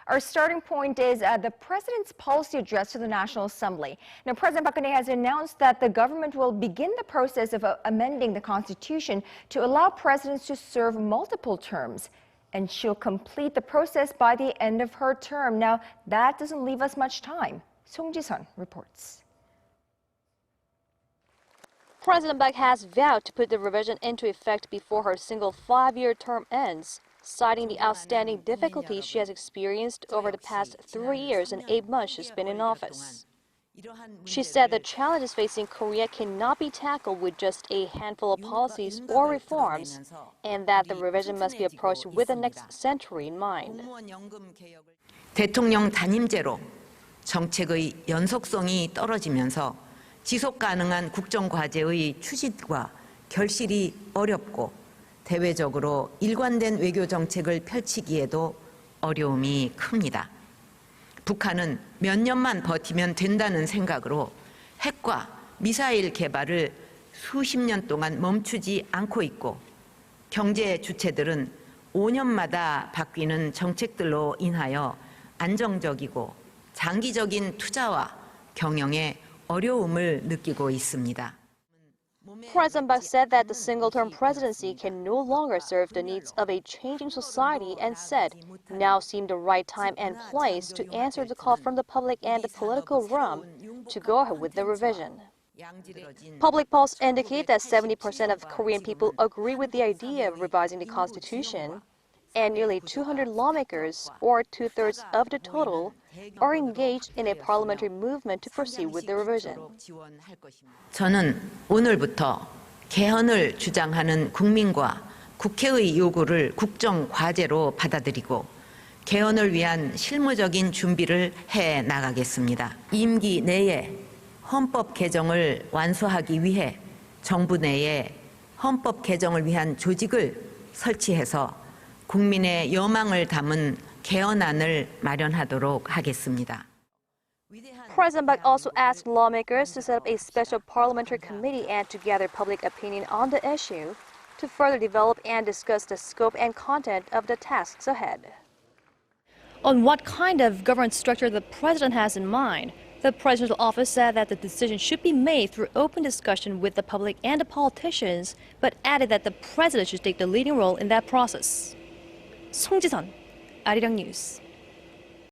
Our starting point is the President's policy address to the National Assembly. Now, President Park Geun-hye has announced that the government will begin the process of amending the Constitution to allow presidents to serve multiple terms. And she'll complete the process by the end of her term. Now, that doesn't leave us much time. Song Ji-sun reports. President Park has vowed to put the revision into effect before her single 5-year term ends, citing the outstanding difficulties she has experienced over the past 3 years and 8 months she's been in office. She said the challenges facing Korea cannot be tackled with just a handful of policies or reforms, and that the revision must be approached with the next century in mind. 대통령 단임제로 정책의 연속성이 떨어지면서 지속 가능한 국정과제의 추진과 결실이 어렵고 대외적으로 일관된 외교 정책을 펼치기에도 어려움이 큽니다. 북한은 몇 년만 버티면 된다는 생각으로 핵과 미사일 개발을 수십 년 동안 멈추지 않고 있고 경제 주체들은 5년마다 바뀌는 정책들로 인하여 안정적이고 장기적인 투자와 경영에 어려움을 느끼고 있습니다. President Park said that the single-term presidency can no longer serve the needs of a changing society and said now seemed the right time and place to answer the call from the public and the political realm to go ahead with the revision. Public polls indicate that 70% of Korean people agree with the idea of revising the Constitution, and nearly 200 lawmakers, or 2/3 of the total, are engaged in a parliamentary movement to proceed with the revision. 저는 오늘부터 개헌을 주장하는 국민과 국회의 요구를 국정 과제로 받아들이고 개헌을 위한 실무적인 준비를 해 나가겠습니다. 임기 내에 헌법 개정을 완수하기 위해 정부 내에 헌법 개정을 위한 조직을 설치해서 국민의 여망을 담은 개헌안을 마련하도록 하겠습니다. President Park also asked lawmakers to set up a special parliamentary committee and to gather public opinion on the issue to further develop and discuss the scope and content of the tasks ahead. On what kind of government structure the president has in mind, the presidential office said that the decision should be made through open discussion with the public and the politicians, but added that the president should take the leading role in that process. Song Ji-sun, Arirang News.